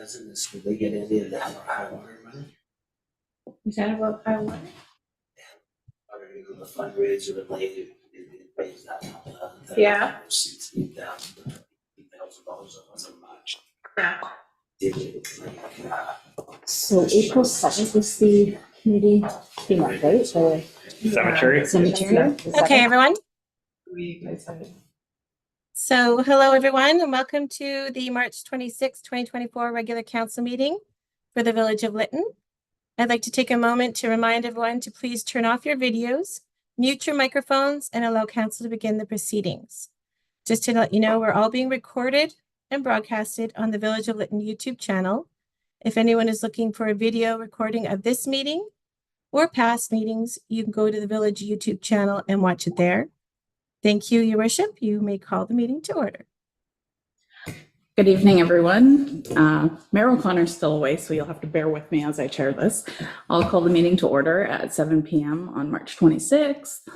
Doesn't this, do they get any of the high water money? Is that about high water? Or, you know, the fundraiser related, it pays that. Yeah. $16,000 wasn't much. Yeah. Did it like, So April 7th is the committee came up, right? So Cemetery. cemetery. Okay, everyone. We guys have it. So hello, everyone, and welcome to the March 26, 2024 regular council meeting for the Village of Lytton. I'd like to take a moment to remind everyone to please turn off your videos, mute your microphones, and allow council to begin the proceedings. Just to let you know, we're all being recorded and broadcasted on the Village of Lytton YouTube channel. If anyone is looking for a video recording of this meeting or past meetings, you can go to the Village YouTube channel and watch it there. Thank you, Your Worship. You may call the meeting to order. Good evening, everyone. Mayor O'Connor's still away, so you'll have to bear with me as I chair this. I'll call the meeting to order at 7 p.m. on March 26th.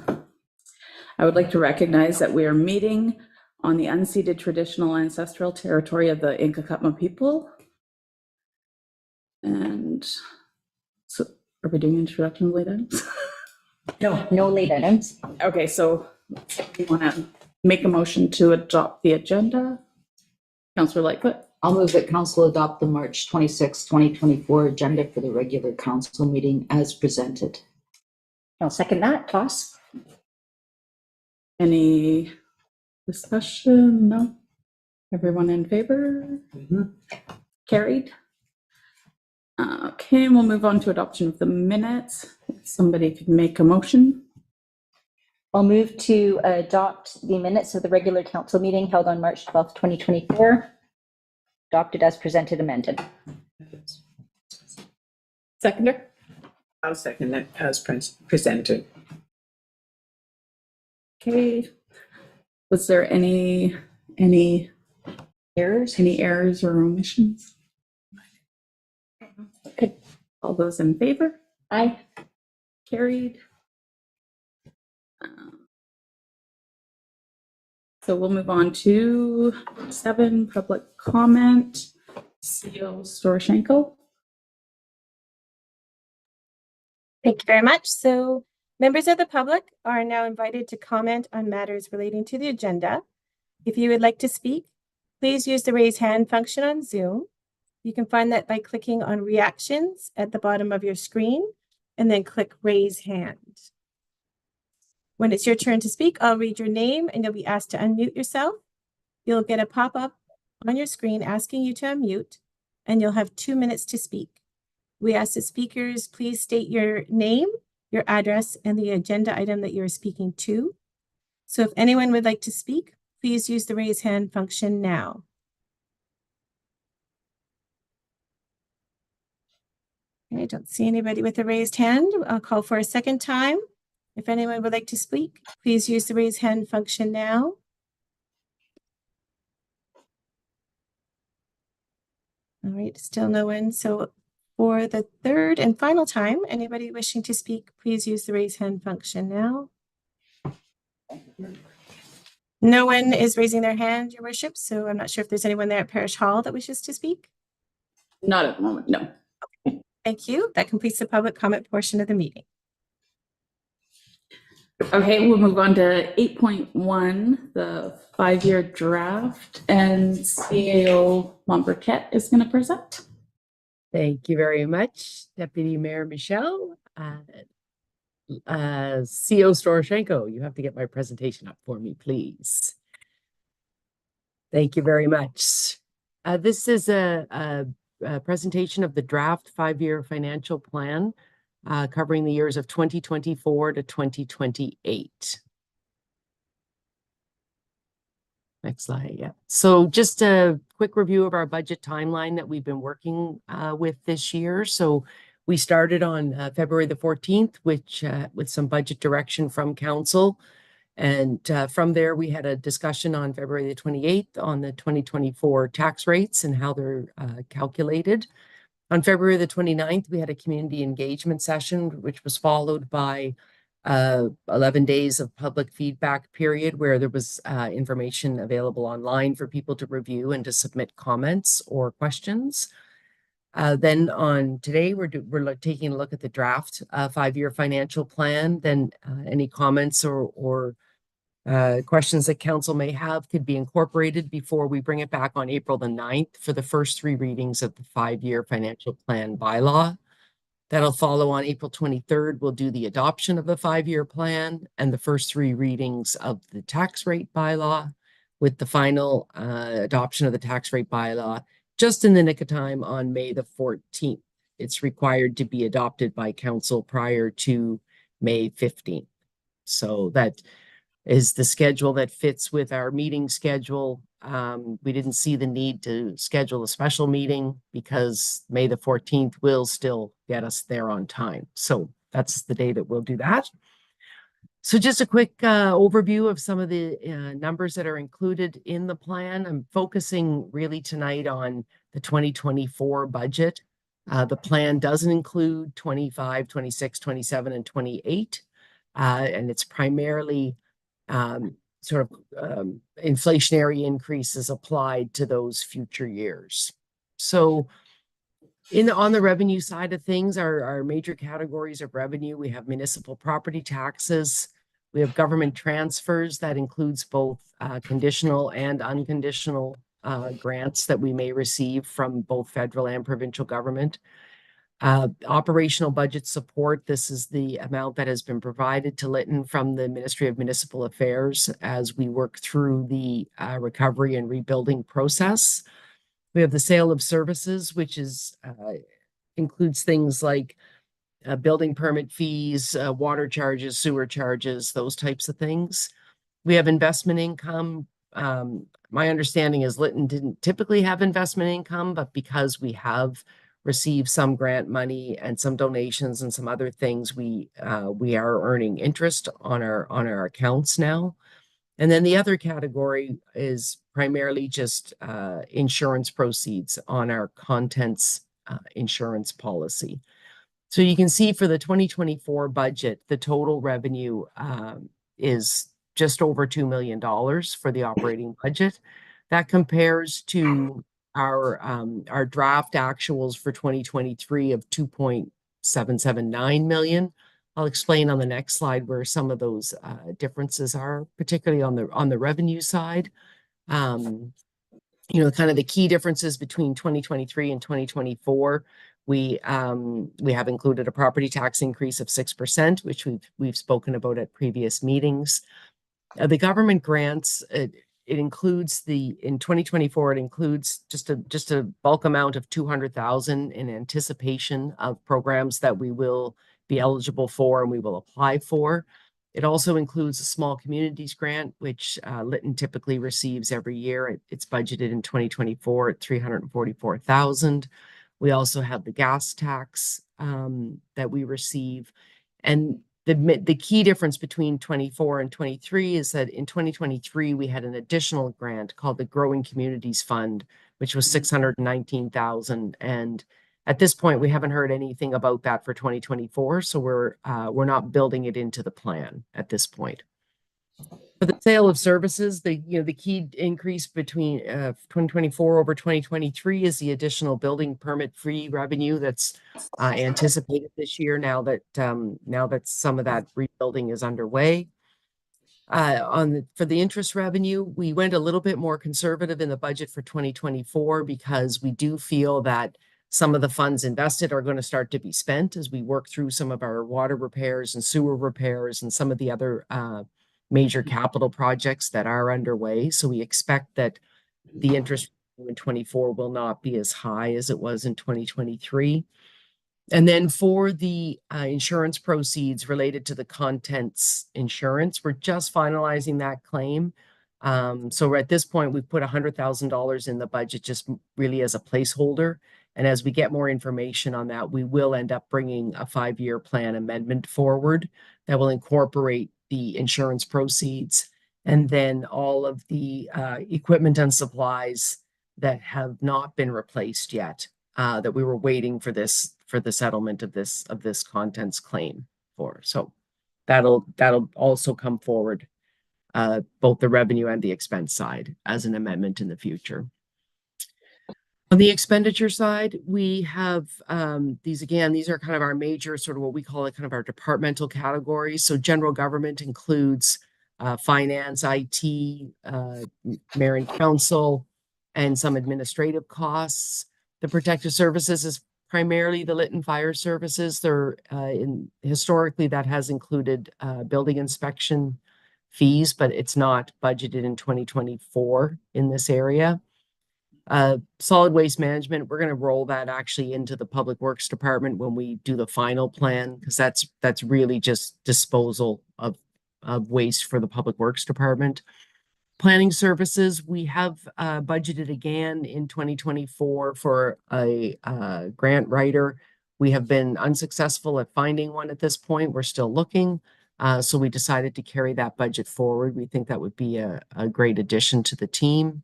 I would like to recognize that we are meeting on the unceded traditional ancestral territory of the Nk'Ka'pama people. And so, are we doing introduction late items? No late items. Okay, so you want to make a motion to adopt the agenda? Councillor Lightfoot? I'll move that council adopt the March 26, 2024 agenda for the regular council meeting as presented. I'll second that. Toss. Any discussion? No? Everyone in favor? Carried. Okay, we'll move on to adoption of the minutes. If somebody could make a motion. I'll move to adopt the minutes of the regular council meeting held on March 12th, 2024. Adopted as presented, amended. Seconder? I'll second it as presented. Okay. Was there any Errors? or omissions? Good. All those in favor? Aye. Carried. So we'll move on to 7, public comment. CEO Storoshenko. Thank you very much. So members of the public are now invited to comment on matters relating to the agenda. If you would like to speak, please use the raise hand function on Zoom. You can find that by clicking on reactions at the bottom of your screen and then click raise hand. When it's your turn to speak, I'll read your name and you'll be asked to unmute yourself. You'll get a pop-up on your screen asking you to unmute, and you'll have 2 minutes to speak. We ask that speakers please state your name, your address, and the agenda item that you're speaking to. So if anyone would like to speak, please use the raise hand function now. I don't see anybody with a raised hand. I'll call for a second time. If anyone would like to speak, please use the raise hand function now. All right, still no one. So for the third and final time, anybody wishing to speak, please use the raise hand function now. No one is raising their hand, Your Worship, so I'm not sure if there's anyone there at Parish Hall that wishes to speak. Not at the moment, no. Thank you. That completes the public comment portion of the meeting. Okay, we'll move on to 8.1, the 5-year draft, and CAO Monberquette is going to present. Thank you very much, Deputy Mayor Michelle. CEO Storoshenko, you have to get my presentation up for me, please. Thank you very much. This is a presentation of the draft 5-year financial plan covering the years of 2024 to 2028. Next slide, yeah. So just a quick review of our budget timeline that we've been working with this year. So we started on February the 14th, which with some budget direction from council. And from there, we had a discussion on February the 28th on the 2024 tax rates and how they're calculated. On February the 29th, we had a community engagement session, which was followed by 11 days of public feedback period where there was information available online for people to review and to submit comments or questions. Then on today, we're taking a look at the draft 5-year financial plan. Then any comments or questions that council may have could be incorporated before we bring it back on April the 9th for the first 3 readings of the 5-year financial plan bylaw. That'll follow on April 23rd. We'll do the adoption of the 5-year plan and the first 3 readings of the tax rate bylaw, with the final adoption of the tax rate bylaw just in the nick of time on May the 14th. It's required to be adopted by council prior to May 15th. So that is the schedule that fits with our meeting schedule. We didn't see the need to schedule a special meeting because May the 14th will still get us there on time. So that's the day that we'll do that. So just a quick overview of some of the numbers that are included in the plan. I'm focusing really tonight on the 2024 budget. The plan doesn't include 25, 26, 27, and 28. And it's primarily inflationary increases applied to those future years. So on the revenue side of things, our major categories of revenue, we have municipal property taxes, we have government transfers that includes both conditional and unconditional grants that we may receive from both federal and provincial government. Operational budget support, this is the amount that has been provided to Lytton from the Ministry of Municipal Affairs as we work through the recovery and rebuilding process. We have the sale of services, which includes things like building permit fees, water charges, sewer charges, those types of things. We have investment income. My understanding is Lytton didn't typically have investment income, but because we have received some grant money and some donations and some other things, we are earning interest on our accounts now. And then the other category is primarily just insurance proceeds on our contents insurance policy. So you can see for the 2024 budget, the total revenue is just over $2 million for the operating budget. That compares to our draft actuals for 2023 of 2.779 million. I'll explain on the next slide where some of those differences are, particularly on the revenue side. Kind of the key differences between 2023 and 2024. We have included a property tax increase of 6%, which we've spoken about at previous meetings. The government grants, it includes in 2024, it includes just a bulk amount of 200,000 in anticipation of programs that we will be eligible for and we will apply for. It also includes a small communities grant, which Lytton typically receives every year. It's budgeted in 2024 at 344,000. We also have the gas tax that we receive. And the key difference between 24 and 23 is that in 2023, we had an additional grant called the Growing Communities Fund, which was 619,000. And at this point, we haven't heard anything about that for 2024. So we're not building it into the plan at this point. For the sale of services, the key increase between 2024 over 2023 is the additional building permit fee revenue that's anticipated this year. Now that some of that rebuilding is underway. For the interest revenue, we went a little bit more conservative in the budget for 2024 because we do feel that some of the funds invested are going to start to be spent as we work through some of our water repairs and sewer repairs and some of the other major capital projects that are underway. So we expect that the interest in 24 will not be as high as it was in 2023. And then for the insurance proceeds related to the contents insurance, we're just finalizing that claim. So at this point, we've put $100,000 in the budget just really as a placeholder. And as we get more information on that, we will end up bringing a 5-year plan amendment forward that will incorporate the insurance proceeds and then all of the equipment and supplies that have not been replaced yet, that we were waiting for the settlement of this contents claim for. So that'll also come forward, both the revenue and the expense side as an amendment in the future. On the expenditure side, we have these are kind of our major sort of what we call it kind of our departmental categories. So general government includes finance, IT, mayor and council, and some administrative costs. The protective services is primarily the Lytton Fire Services. Historically that has included building inspection fees, but it's not budgeted in 2024 in this area. Solid waste management, we're going to roll that actually into the Public Works Department when we do the final plan, because that's really just disposal of waste for the Public Works Department. Planning services, we have budgeted again in 2024 for a grant writer. We have been unsuccessful at finding one at this point. We're still looking. So we decided to carry that budget forward. We think that would be a great addition to the team.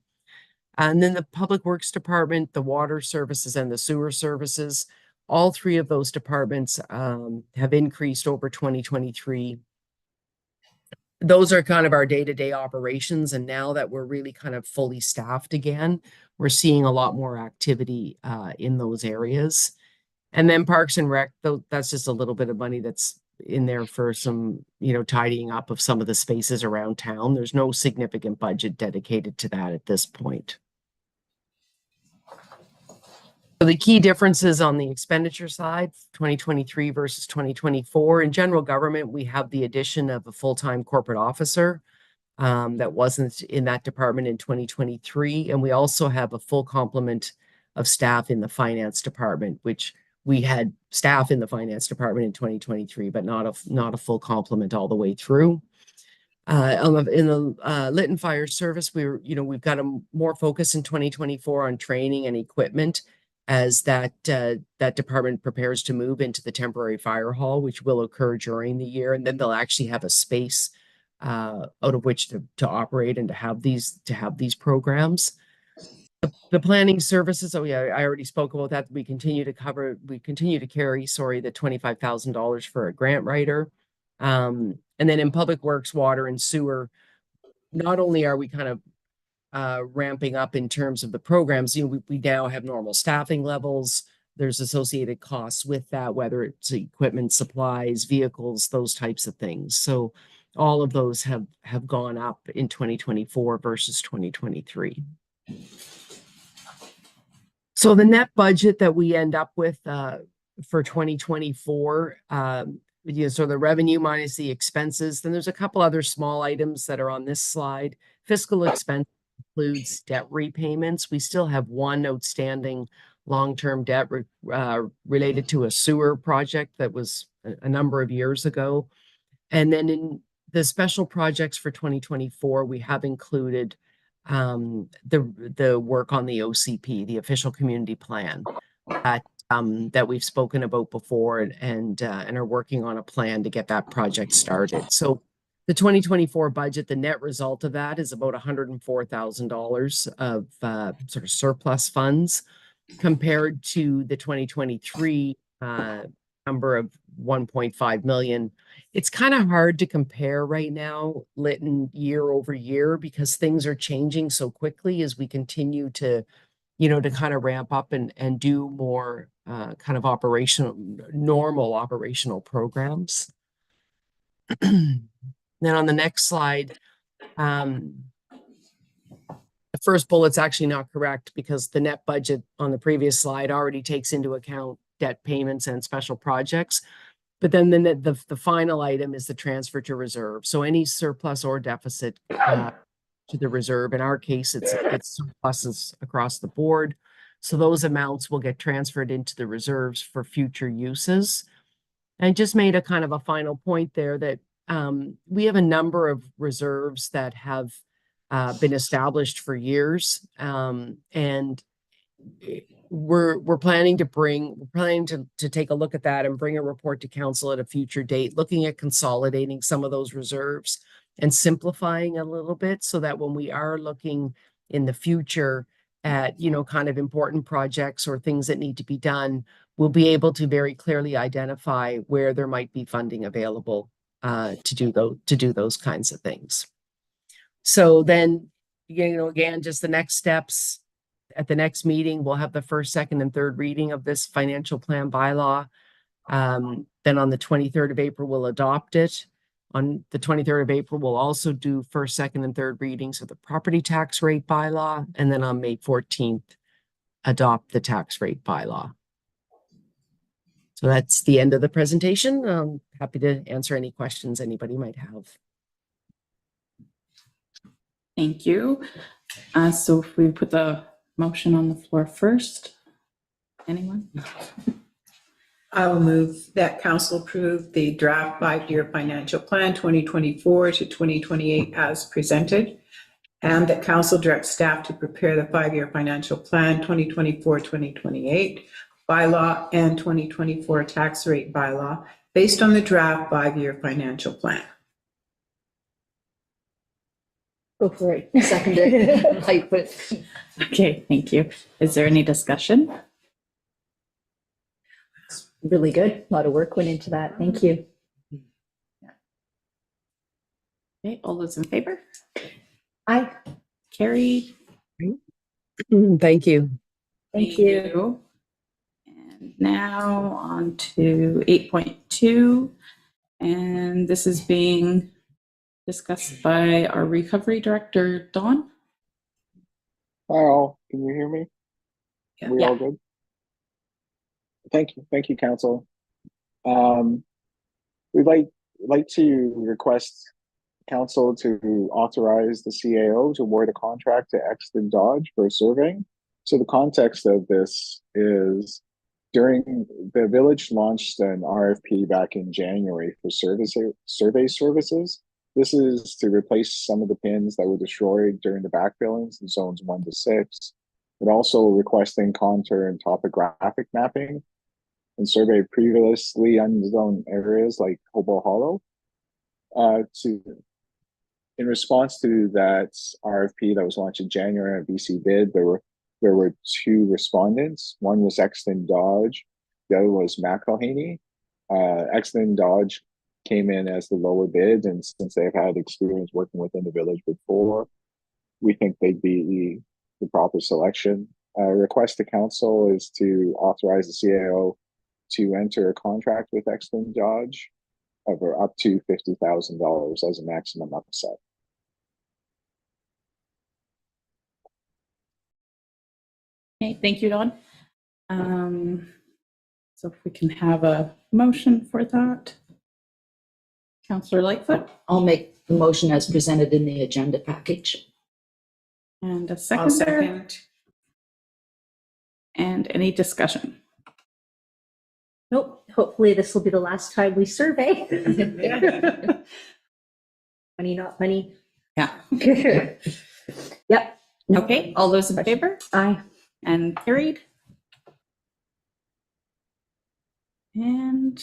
And then the Public Works Department, the water services, and the sewer services, all three of those departments have increased over 2023. Those are kind of our day-to-day operations. And now that we're really kind of fully staffed again, we're seeing a lot more activity in those areas. And then Parks and Rec, though, that's just a little bit of money that's in there for some, tidying up of some of the spaces around town. There's no significant budget dedicated to that at this point. So the key differences on the expenditure side, 2023 versus 2024. In general government, we have the addition of a full-time corporate officer that wasn't in that department in 2023. And we also have a full complement of staff in the finance department, which we had staff in the finance department in 2023, but not a full complement all the way through. In the Lytton Fire Service, we've got a more focus in 2024 on training and equipment as that department prepares to move into the temporary fire hall, which will occur during the year, and then they'll actually have a space out of which to operate and to have these programs. The planning services, I already spoke about that. We continue to carry the $25,000 for a grant writer. And then in Public Works, water and sewer, not only are we kind of ramping up in terms of the programs, we now have normal staffing levels. There's associated costs with that, whether it's equipment, supplies, vehicles, those types of things. So all of those have gone up in 2024 versus 2023. So the net budget that we end up with for 2024, so the revenue minus the expenses, then there's a couple other small items that are on this slide. Fiscal expense includes debt repayments. We still have one outstanding long-term debt related to a sewer project that was a number of years ago. And then in the special projects for 2024, we have included the work on the OCP, the official community plan, that we've spoken about before, and are working on a plan to get that project started. So the 2024 budget, the net result of that is about $104,000 of sort of surplus funds compared to the 2023 number of 1.5 million. It's kind of hard to compare right now, Lytton, year over year, because things are changing so quickly as we continue to kind of ramp up and do more kind of normal operational programs. Then on the next slide, the first bullet's actually not correct because the net budget on the previous slide already takes into account debt payments and special projects. But then the final item is the transfer to reserve. So any surplus or deficit to the reserve, in our case, it's surpluses across the board. So those amounts will get transferred into the reserves for future uses. And I just made a kind of a final point there that we have a number of reserves that have been established for years, and we're planning to take a look at that and bring a report to council at a future date, looking at consolidating some of those reserves and simplifying a little bit so that when we are looking in the future at kind of important projects or things that need to be done, we'll be able to very clearly identify where there might be funding available to do those kinds of things. So then, again, just the next steps, at the next meeting, we'll have the first, second, and third reading of this financial plan bylaw. Then on the 23rd of April, we'll adopt it. On the 23rd of April, we'll also do first, second, and third readings of the property tax rate bylaw. And then on May 14th, adopt the tax rate bylaw. So that's the end of the presentation. I'm happy to answer any questions anybody might have. Thank you. So if we put the motion on the floor first, anyone? I will move that council approve the draft 5-year financial plan 2024 to 2028 as presented, and that council direct staff to prepare the 5-year financial plan 2024-2028 bylaw and 2024 tax rate bylaw based on the draft 5-year financial plan. Go for it. Seconded. Lightfoot. Okay, thank you. Is there any discussion? Really good. A lot of work went into that. Thank you. Okay, all those in favor? Aye. Carried. Thank you. Thank you. And now on to 8.2. And this is being discussed by our recovery director, Dawn. Hi all, can you hear me? Yeah. We all good? Thank you, council. We'd like to request council to authorize the CAO to award a contract to Exton Dodge for surveying. So the context of this is during the village launched an RFP back in January for survey services. This is to replace some of the pins that were destroyed during the backfillings in zones 1 to 6, but also requesting contour and topographic mapping and survey previously unzoned areas like Hobo Hollow. In response to that RFP that was launched in January at BC Bid, there were 2 respondents. One was Exton Dodge, the other was McElhaney. Exton Dodge came in as the lower bid, and since they've had experience working within the village before, we think they'd be the proper selection. Request to council is to authorize the CAO to enter a contract with Exton Dodge of up to $50,000 as a maximum upset. Okay, thank you, Dawn. So if we can have a motion for that. Councillor Lightfoot, I'll make the motion as presented in the agenda package. and a I'll seconder. second. And any discussion? Nope. Hopefully this will be the last time we survey. Money, not money. Yeah. Yep. Okay, all those in favor? Aye. And carried. And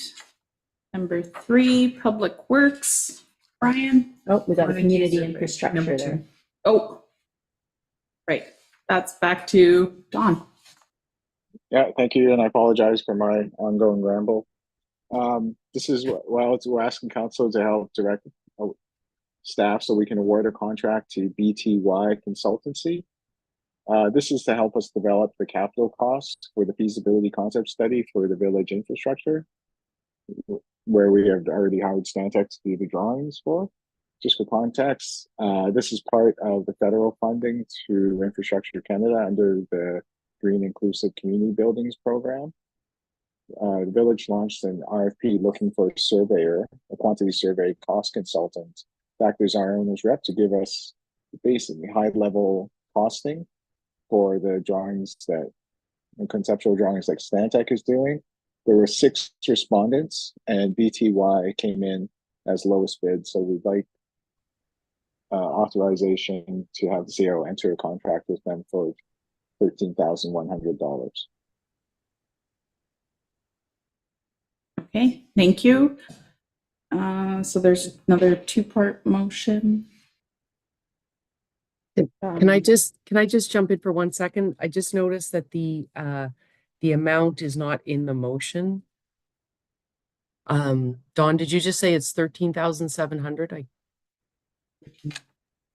number 3, Public Works. Brian? Oh, we got a Community community survey, infrastructure number there. 2. Oh, right. That's back to Dawn. Yeah, thank you, and I apologize for my ongoing ramble. This is we're asking council to help direct staff so we can award a contract to BTY Consultancy. This is to help us develop the capital cost for the feasibility concept study for the village infrastructure, where we have already hired Stantec to do the drawings for. Just for context, this is part of the federal funding through Infrastructure Canada under the Green Inclusive Community Buildings Program. The village launched an RFP looking for a surveyor, a quantity survey cost consultant, to act as our owner's rep to give us basically high-level costing for the drawings and conceptual drawings like Stantec is doing. There were 6 respondents, and BTY came in as lowest bid. So we'd like authorization to have the CAO enter a contract with them for $13,100. Okay, thank you. So there's another 2-part motion. Can I just jump in for 1 second? I just noticed that the amount is not in the motion. Dawn, did you just say it's 13,700?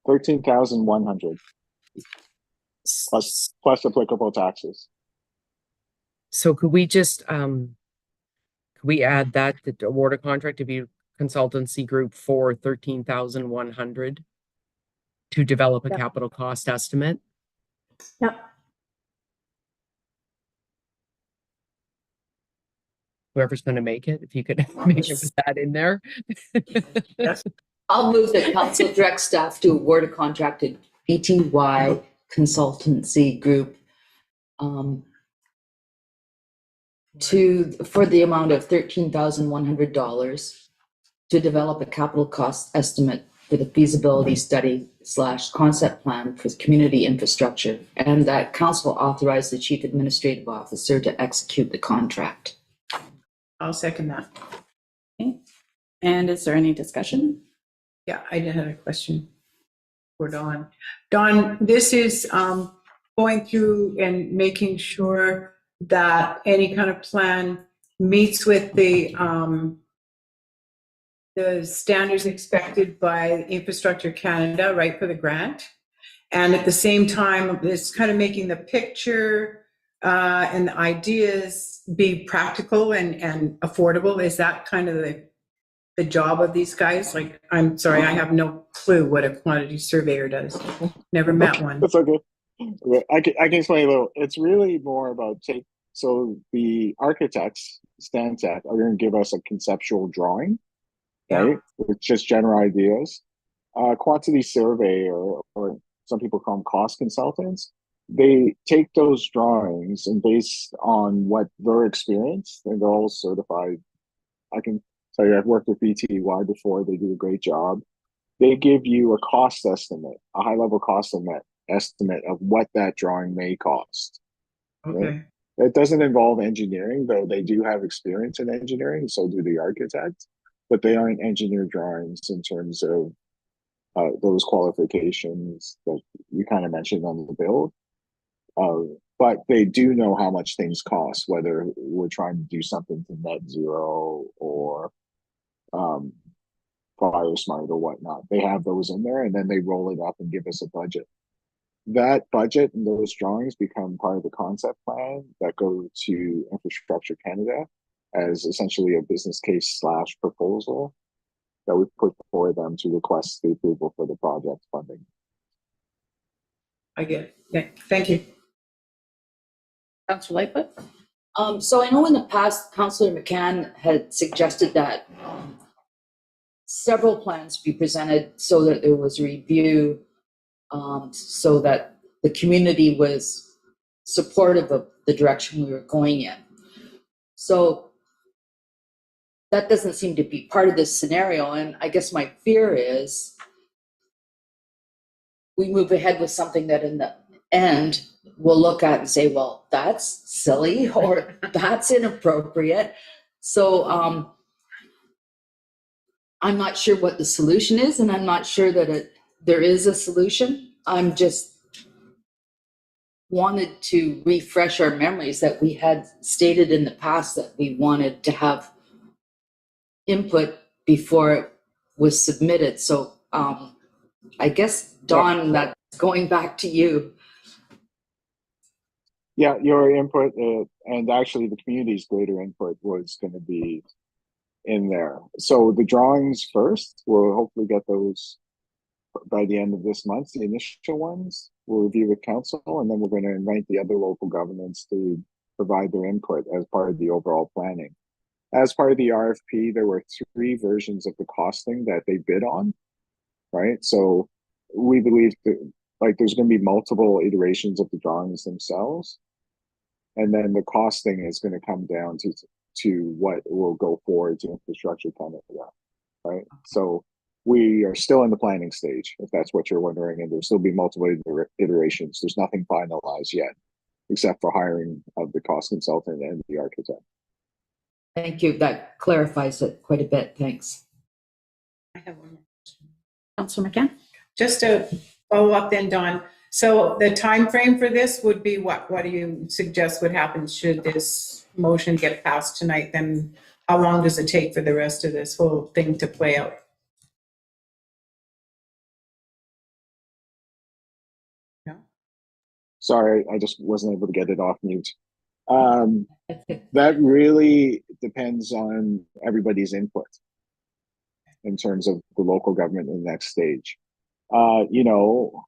13,100. plus applicable taxes. So could we just, could we add that, the award a contract to be consultancy group for 13,100 to develop a Yep. capital cost estimate? Yep. Whoever's going to make it, if you could make it with that in there. I'll move that council direct staff to award a contract to BTY Consultancy Group for the amount of $13,100 to develop a capital cost estimate for the feasibility study / concept plan for community infrastructure, and that council authorize the chief administrative officer to execute the contract. I'll second that. Okay. And is there any discussion? Yeah, I did have a question for Dawn. Dawn, this is going through and making sure that any kind of plan meets with the standards expected by Infrastructure Canada, right, for the grant. And at the same time, it's kind of making the picture and the ideas be practical and affordable. Is that kind of the job of these guys? Like, I'm sorry, I have no clue what a quantity surveyor does. Never met one. That's okay. I can explain a little. It's really more about so the architects, Stantec, are going to give us a conceptual drawing, right? With just general ideas. Quantity surveyor, or some people call them cost consultants, they take those drawings and based on what their experience, and they're all certified. I can tell you, I've worked with BTY before. They do a great job. They give you a cost estimate, a high level cost estimate of what that drawing may cost. Okay. Right? It doesn't involve engineering, though they do have experience in engineering, so do the architects, but they aren't engineer drawings in terms of those qualifications that you kind of mentioned on the build. But they do know how much things cost, whether we're trying to do something to net zero or fire smart or whatnot. They have those in there, and then they roll it up and give us a budget. That budget and those drawings become part of the concept plan that go to Infrastructure Canada as essentially a business case / proposal that we put before them to request the approval for the project funding. I get it. Yeah, thank you. Councillor Lightfoot? So I know in the past, Councillor McCann had suggested that several plans be presented so that there was a review, so that the community was supportive of the direction we were going in. So that doesn't seem to be part of this scenario. And I guess my fear is we move ahead with something that in the end we'll look at and say, well, that's silly or that's inappropriate. So I'm not sure what the solution is, and I'm not sure that there is a solution. I'm just wanted to refresh our memories that we had stated in the past that we wanted to have input before it was submitted. So I guess, Dawn, that's going back to you. Yeah, your input and actually the community's greater input was going to be in there. So the drawings first, we'll hopefully get those by the end of this month. The initial ones we'll review with council, and then we're going to invite the other local governments to provide their input as part of the overall planning. As part of the RFP, there were 3 versions of the costing that they bid on, right? So we believe that there's going to be multiple iterations of the drawings themselves. And then the costing is going to come down to what will go forward to Infrastructure Canada, right? So we are still in the planning stage, if that's what you're wondering, and there'll still be multiple iterations. There's nothing finalized yet, except for hiring of the cost consultant and the architect. Thank you. That clarifies it quite a bit. Thanks. I have one more question. Councillor McCann? Just to follow up then, Dawn. So the time frame for this would be what? What do you suggest would happen should this motion get passed tonight? Then how long does it take for the rest of this whole thing to play out? Sorry, I just wasn't able to get it off mute. That really depends on everybody's input in terms of the local government in the next stage. You know,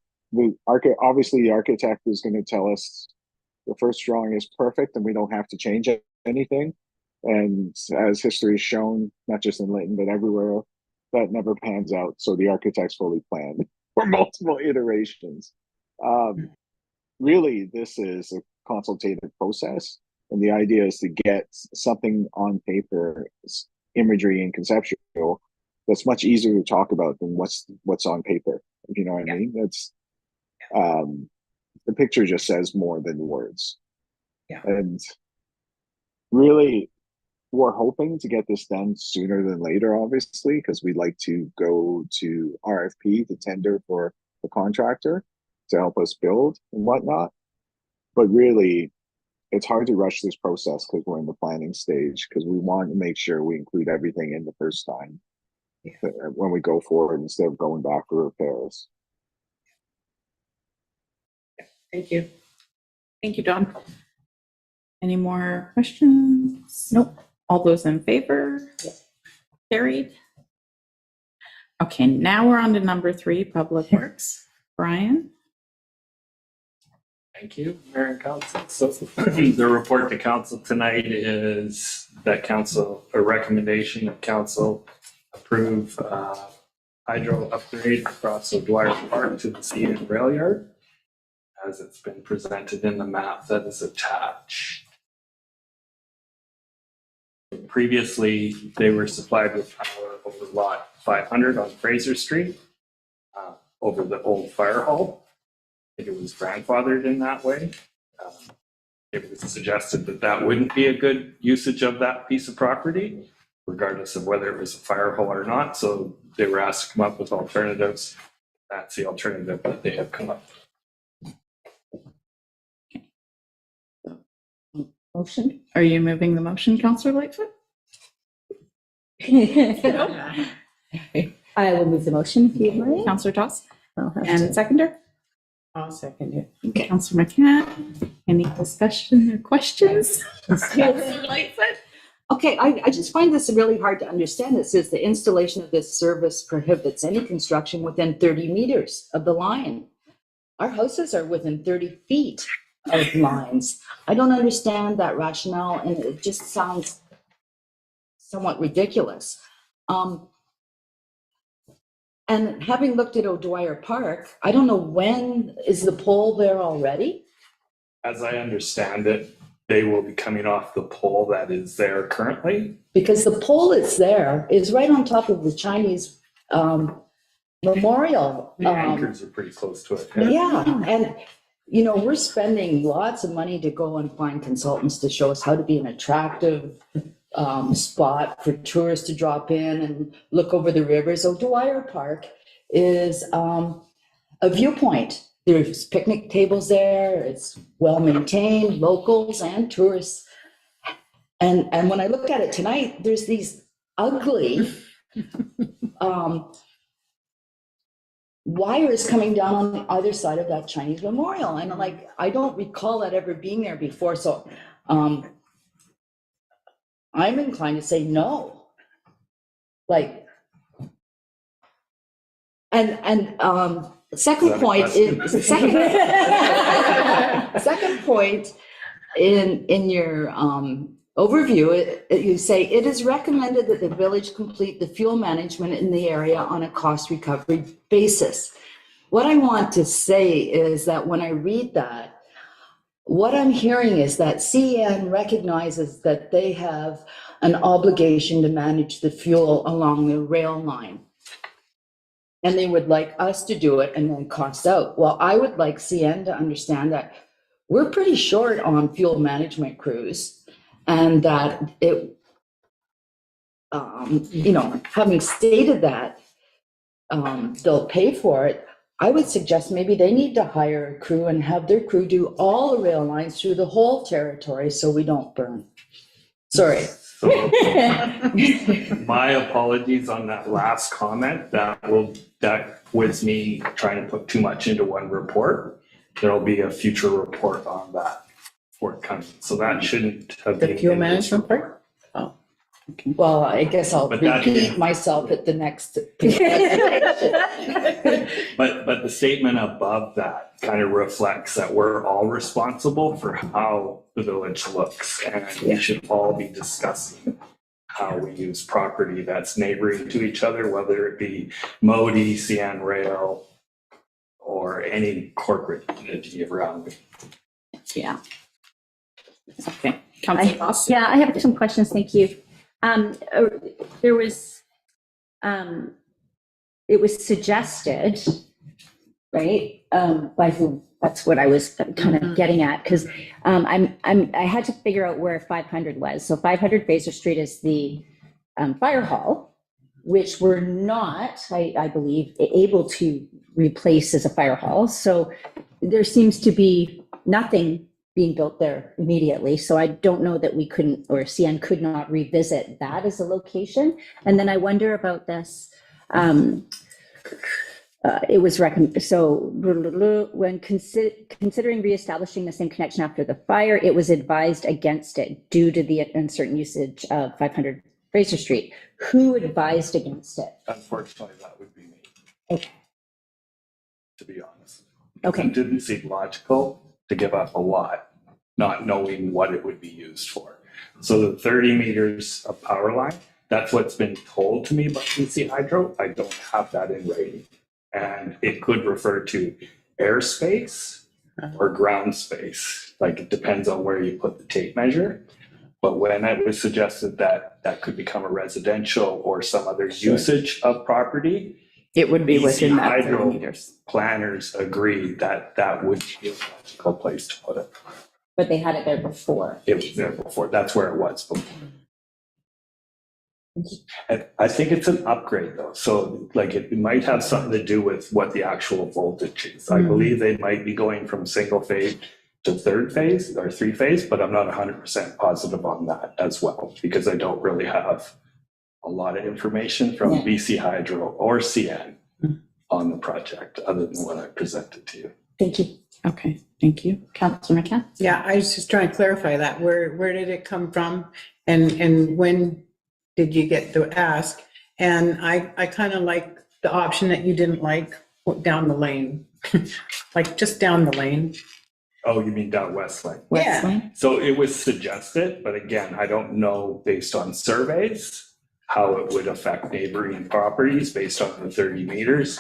obviously the architect is going to tell us the first drawing is perfect and we don't have to change anything. And as history has shown, not just in Lytton, but everywhere, that never pans out. So the architect's fully planned for multiple iterations. Really, this is a consultative process. And the idea is to get something on paper, imagery and conceptual, that's much easier to talk about than what's on paper. If you know what I mean? That's the picture just says more than words. Yeah. And really, we're hoping to get this done sooner than later, obviously, because we'd like to go to RFP to tender for the contractor to help us build and whatnot. But really, it's hard to rush this process because we're in the planning stage, because we want to make sure we include everything in the first time when we go forward instead of going back for repairs. Thank you. Thank you, Don. Any more questions? Nope. All those in favor? Carried. Okay, now we're on to number 3, Public Works. Brian? Thank you, Mayor and Council. So the report to Council tonight is that a recommendation that Council approve hydro upgrade across O'Dwyer Park to the CN rail yard, as it's been presented in the map that is attached. Previously, they were supplied with power over lot 500 on Fraser Street, over the old fire hall. I think it was grandfathered in that way. It was suggested that that wouldn't be a good usage of that piece of property, regardless of whether it was a fire hall or not. So they were asked to come up with alternatives. That's the alternative that they have come up with. Motion? Are you moving the motion, Councillor Lightfoot? I will move the motion, if you'd like. Councillor Toss? I'll have And to- seconder? I'll second it. Councillor McCann? Any discussion or questions? Councillor Lightfoot? Okay, I just find this really hard to understand. It says the installation of this service prohibits any construction within 30 meters of the line. Our houses are within 30 feet of lines. I don't understand that rationale, and it just sounds somewhat ridiculous. And having looked at O'Dwyer Park, I don't know, when is the pole there already? As I understand it, they will be coming off the pole that is there currently. Because the pole that's there is right on top of the Chinese memorial. The anchors are pretty close to it. Yeah, and you know, we're spending lots of money to go and find consultants to show us how to be an attractive spot for tourists to drop in and look over the rivers. O'Dwyer Park is a viewpoint. There's picnic tables there. It's well maintained, locals and tourists. And when I look at it tonight, there's these ugly wires coming down on either side of that Chinese memorial. And I'm like, I don't recall that ever being there before. So I'm inclined to say no. Like, second point is second point in your overview, you say it is recommended that the village complete the fuel management in the area on a cost recovery basis. What I want to say is that when I read that, what I'm hearing is that CN recognizes that they have an obligation to manage the fuel along the rail line. And they would like us to do it and then cost out. Well, I would like CN to understand that we're pretty short on fuel management crews, and that it, you know, having stated that they'll pay for it, I would suggest maybe they need to hire a crew and have their crew do all the rail lines through the whole territory so we don't burn. Sorry. So, my apologies on that last comment. That was me trying to put too much into one report. there'll be a future report on that forthcoming. So that shouldn't have been. The fuel in this management report. part? Oh. Well, I guess I'll But that- repeat myself at the next. But the statement above that kind of reflects that we're all responsible for how the village looks. And we should all be discussing how we use property that's neighboring to each other, whether it be Modi, CN Rail, or any corporate entity around. Yeah. Okay. Councillor Foss? Yeah, I have some questions, thank you. There was, it was suggested, right, by whom? That's what I was kind of getting at, because I had to figure out where 500 was. So 500 Fraser Street is the fire hall, which we're not, I believe, able to replace as a fire hall. So there seems to be nothing being built there immediately. So I don't know that we couldn't, or CN could not revisit that as a location. And then I wonder about this. It was recommended, so when considering reestablishing the same connection after the fire, it was advised against it due to the uncertain usage of 500 Fraser Street. Who advised against it? Unfortunately, that would be me, Okay. to be honest. Okay. It didn't seem logical to give up a lot, not knowing what it would be used for. So the 30 meters of power line, that's what's been told to me by BC Hydro. I don't have that in writing. And it could refer to airspace or ground space. Like, it depends on where you put the tape measure. But when it was suggested that that could become a residential or some other usage of property, It would be BC within that Hydro 30 meters. planners agreed that that would be a logical place to put it. But they had it there before. It was there before. That's where it was before. And I think it's an upgrade though. So like it might have something to do with what the actual voltage is. I believe they might be going from single phase to third phase or three phase, but I'm not 100% positive on that as well, because I don't really have a lot of information from Yeah. BC Hydro or CN on the project, other than what I presented to you. Thank you. Okay, thank you. Councillor McCann? Yeah, I was just trying to clarify that. Where did it come from? And when did you get the ask? And I kind of like the option that you didn't like, down the lane, like just down the lane. Oh, you mean down Westlake? Yeah. Wesley? So it was suggested, but again, I don't know based on surveys how it would affect neighboring properties based on the 30 meters.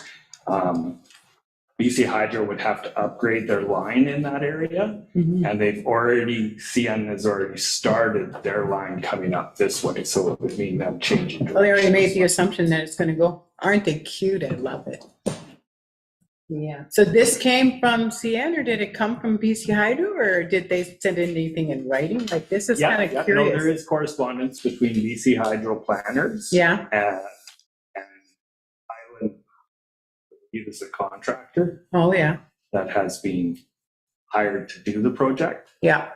BC Hydro would have to upgrade their line in that area, and they've already, CN has already started their line coming up this way, so it would mean them changing. Well, they already made the directions. assumption that it's going to go. Aren't they cute? I love it. Yeah. So this came from CN, or did it come from BC Hydro, or did they send anything in writing? Like, this is Yeah, kind yeah, of no, there curious. is correspondence between BC Hydro planners. Yeah. And Island, he was a contractor Oh, yeah. that has been hired to do the project. Yeah.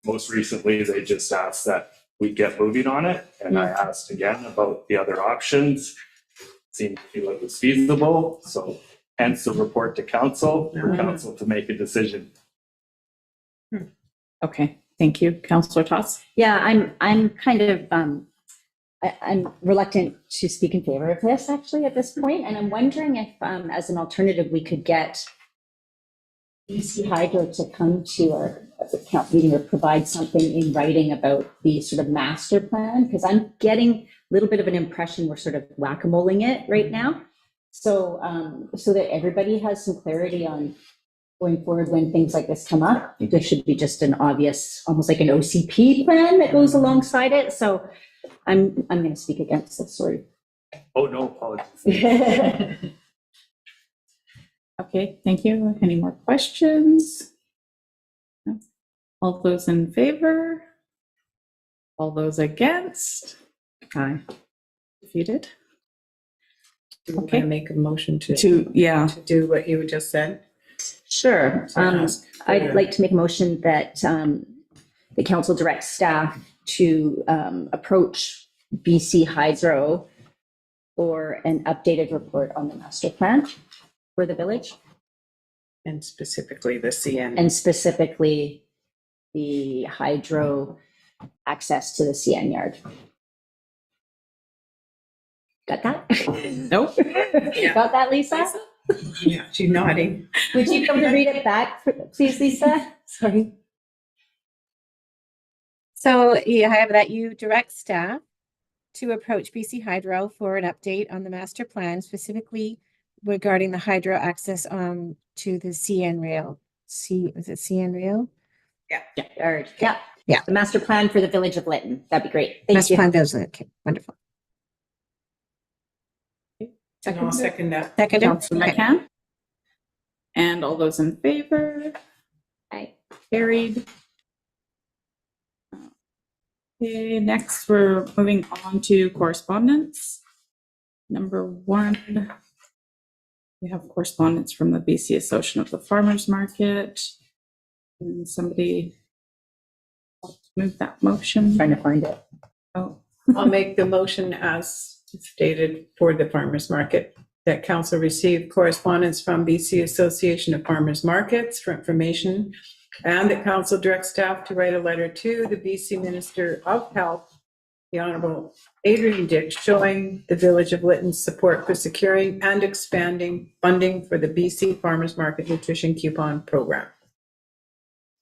Most recently, they just asked that we get moving on it, and I asked again about the other options. Seemed to feel it was feasible, so hence the report to council, for council to make a decision. Okay, thank you. Councillor Toss? Yeah, I'm kind of, I'm reluctant to speak in favor of this actually at this point, and I'm wondering if, as an alternative, we could get BC Hydro to come to our council meeting or provide something in writing about the sort of master plan, because I'm getting a little bit of an impression we're sort of whack-a-moling it right now. So, so that everybody has some clarity on going forward when things like this come up. There should be just an obvious, almost like an OCP plan that goes alongside it. So I'm going to speak against this, sorry. Oh, no apologies. Okay, thank you. Any more questions? No. All those in favor? All those against? Aye. Defeated? Okay. Make a motion to Yeah, do what you just said. Sure. To ask for- I'd like to make a motion that the council directs staff to approach BC Hydro for an updated report on the master plan for the village. And specifically the CN. and specifically the hydro access to the CN yard. Got that? Nope. Got that, Lisa? Yeah, she's nodding. Would you be able to read it back, please, Lisa? Sorry. So yeah, I have that you direct staff to approach BC Hydro for an update on the master plan, specifically regarding the hydro access to the CN rail. Was it CN rail? Yard. Yeah. Yeah. The master plan for the village of Lytton. That'd be great. Thank Master you. plan does it. Okay, wonderful. And I'll second that. Seconder? Councillor Okay. McCann? And all those in favor? Aye. Carried. Okay, next we're moving on to correspondence. Number 1, we have correspondence from the BC Association of the Farmers Market. And somebody move that motion. Trying to find it. Oh, I'll make the motion as stated for the farmers market, that council receive correspondence from BC Association of Farmers Markets for information, and that council direct staff to write a letter to the BC Minister of Health, the Honorable Adrian Dix, showing the Village of Lytton's support for securing and expanding funding for the BC Farmers Market Nutrition Coupon Program.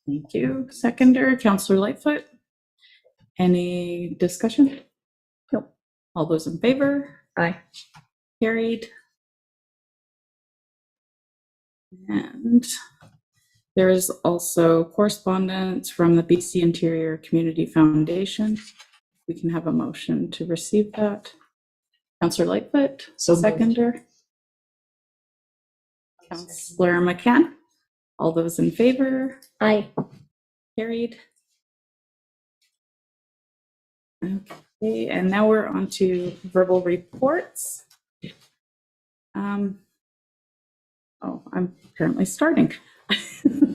thank you. Seconder, Councillor Lightfoot. Any discussion? Nope. All those in favor? Aye. Carried. And there is also correspondence from the BC Interior Community Foundation. We can have a motion to receive that. Councillor Lightfoot, So moved. seconder. Councillor McCann. All those in favor? Aye. Carried. Okay, and now we're on to verbal reports. Oh, I'm currently starting.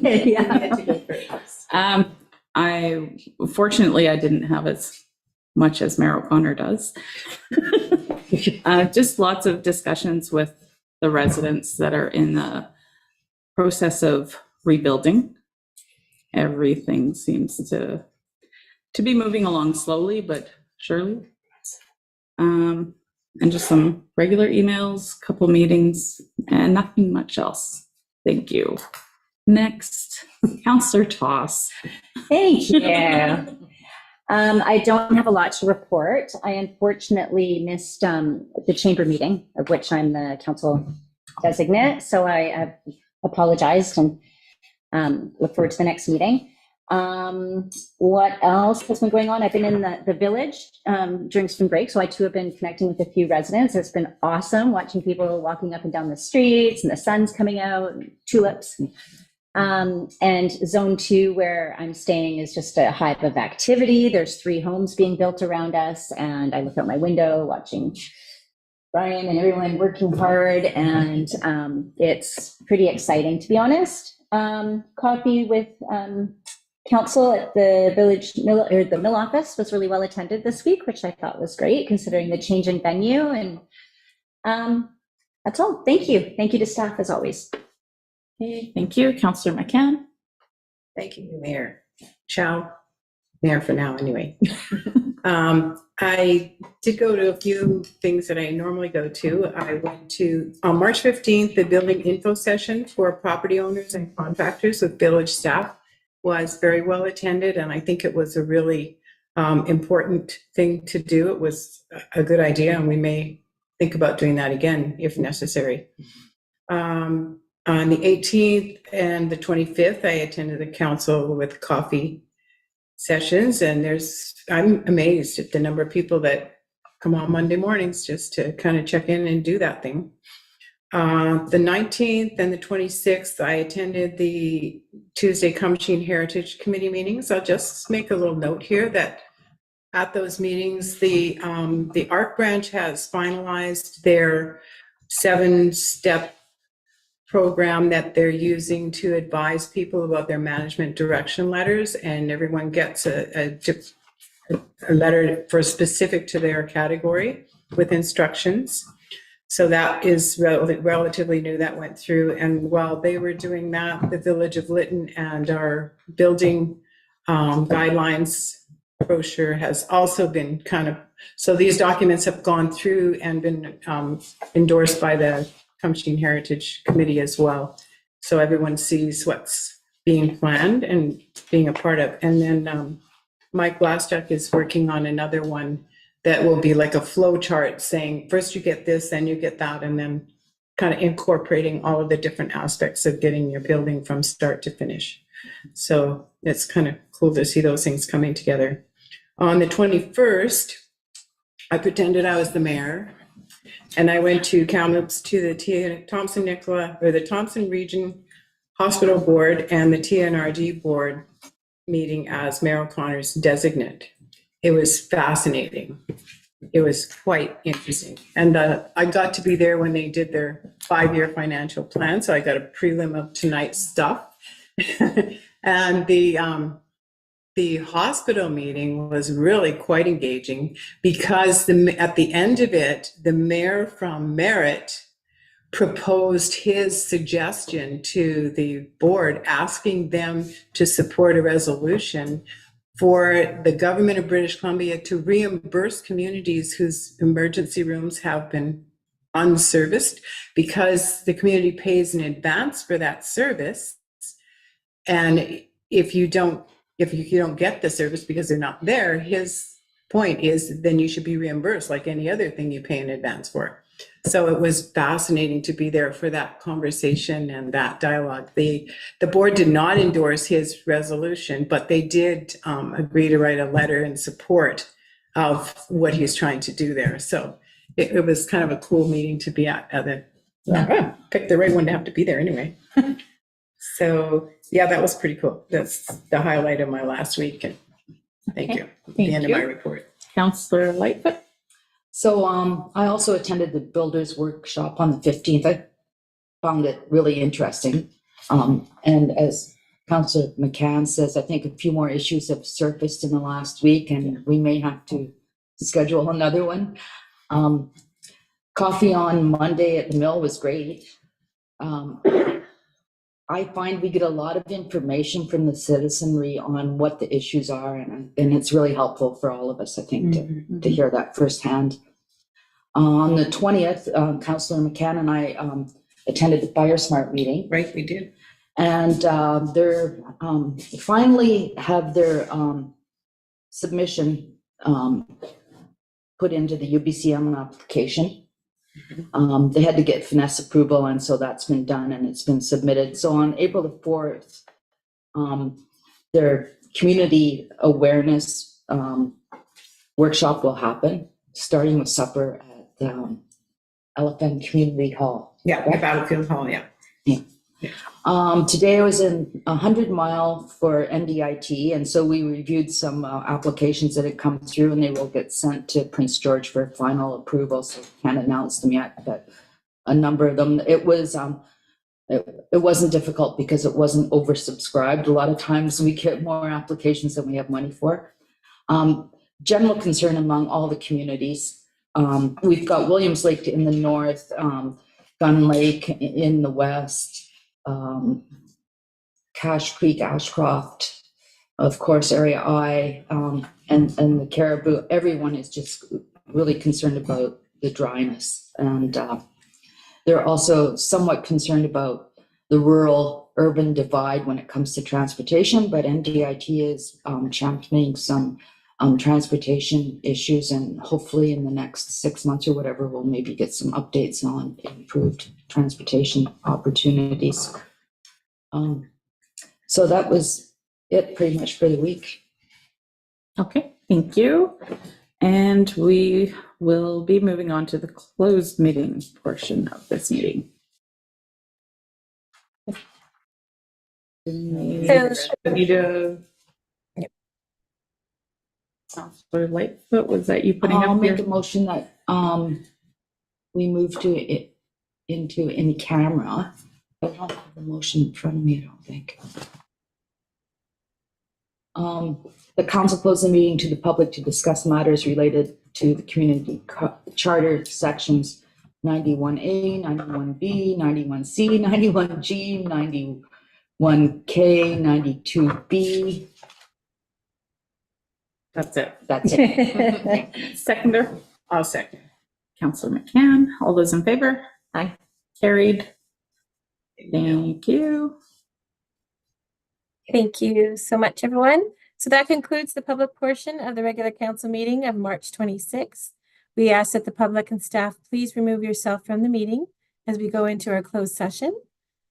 Yeah. Fortunately, I didn't have as much as Mayor O'Connor does. Just lots of discussions with the residents that are in the process of rebuilding. Everything seems to be moving along slowly, but surely. And just some regular emails, couple meetings, and nothing much else. Thank you. Next, Councillor Toss. Thank you. I don't have a lot to report. I unfortunately missed the chamber meeting, of which I'm the council designate. So I have apologized and look forward to the next meeting. What else has been going on? I've been in the village during spring break, so I too have been connecting with a few residents. It's been awesome watching people walking up and down the streets, and the sun's coming out, and tulips. And zone 2, where I'm staying, is just a hive of activity. There's 3 homes being built around us, and I look out my window watching Brian and everyone working hard, and it's pretty exciting, to be honest. Coffee with council at the village mill, or the mill office, was really well attended this week, which I thought was great considering the change in venue. And that's all. Thank you. Thank you to staff as always. Okay, thank you. Councillor McCann. Thank you, Mayor. Ciao. Mayor for now, anyway. I did go to a few things that I normally go to. I went to, on March 15th, the building info session for property owners and contractors with village staff was very well attended, and I think it was a really important thing to do. It was a good idea, and we may think about doing that again if necessary. On the 18th and the 25th, I attended the council with coffee sessions, and I'm amazed at the number of people that come on Monday mornings just to kind of check in and do that thing. The 19th and the 26th, I attended the Tuesday Combahee Heritage Committee meetings. I'll just make a little note here that at those meetings, the ARC branch has finalized their 7-step program that they're using to advise people about their management direction letters, and everyone gets a letter for specific to their category with instructions. So that is relatively new, that went through. And while they were doing that, the Village of Lytton and our building guidelines brochure has also been so these documents have gone through and been endorsed by the Tumsheen Heritage Committee as well. So everyone sees what's being planned and being a part of. And then Mike Blaschuk is working on another one that will be like a flow chart saying, first you get this, then you get that, and then kind of incorporating all of the different aspects of getting your building from start to finish. So it's kind of cool to see those things coming together. On the 21st, I pretended I was the mayor, and I went to Kamloops to the the Thompson Region Hospital Board and the TNRD Board meeting as Mayor O'Connor's designate. It was fascinating. It was quite interesting. And I got to be there when they did their 5-year financial plan. So I got a prelim of tonight's stuff. And the hospital meeting was really quite engaging because at the end of it, the mayor from Merritt proposed his suggestion to the board, asking them to support a resolution for the government of British Columbia to reimburse communities whose emergency rooms have been unserviced because the community pays in advance for that service. And if you don't get the service because they're not there, his point is then you should be reimbursed like any other thing you pay in advance for. So it was fascinating to be there for that conversation and that dialogue. The board did not endorse his resolution, but they did agree to write a letter in support of what he's trying to do there. So it was kind of a cool meeting to be at. Picked the right one to have to be there anyway. So yeah, that was pretty cool. That's the highlight of my last week. And thank you. The end of my report. Councillor Lightfoot. So I also attended the builders workshop on the 15th. I found it really interesting. And as Councillor McCann says, I think a few more issues have surfaced in the last week and we may have to schedule another one. Coffee on Monday at the mill was great. I find we get a lot of information from the citizenry on what the issues are, and it's really helpful for all of us, I think, to hear that firsthand. On the 20th, Councillor McCann and I attended the Fire Smart meeting. Right, we did. And they're finally have their submission put into the UBCM application. They had to get finesse approval, and so that's been done and it's been submitted. So on April the 4th, their community awareness workshop will happen, starting with supper at the Elephant Community Hall. Yeah, the Battlefield Hall, yeah. Today I was in 100 Mile for NDIT, and so we reviewed some applications that had come through, and they will get sent to Prince George for final approval. So can't announce them yet, but a number of them. It was it wasn't difficult because it wasn't oversubscribed. A lot of times we get more applications than we have money for. General concern among all the communities. We've got Williams Lake in the north, Gun Lake in the west. Cache Creek, Ashcroft, of course, Area I, and the Caribou. Everyone is just really concerned about the dryness. And they're also somewhat concerned about the rural-urban divide when it comes to transportation, but NDIT is championing some transportation issues, and hopefully in the next 6 months or whatever, we'll maybe get some updates on improved transportation opportunities. So that was it pretty much for the week. Okay, thank you. And we will be moving on to the closed meeting portion of this meeting. Councillor Lightfoot, was that you putting I'll up make your... a motion that we move to it into in camera. I don't have the motion in front of me, I don't think. The council closed the meeting to the public to discuss matters related to the community charter sections 91A, 91B, 91C, 91G, 91K, 92B. That's it. That's it. Seconder, I'll second. Counselor McCann. All those in favor? Aye. Carried. Thank you. Thank you so much, everyone. So that concludes the public portion of the regular council meeting of March 26th. We ask that the public and staff please remove yourself from the meeting as we go into our closed session.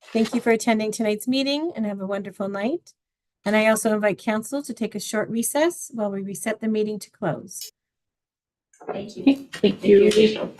Thank you for attending tonight's meeting and have a wonderful night. And I also invite council to take a short recess while we reset the meeting to close. Thank you.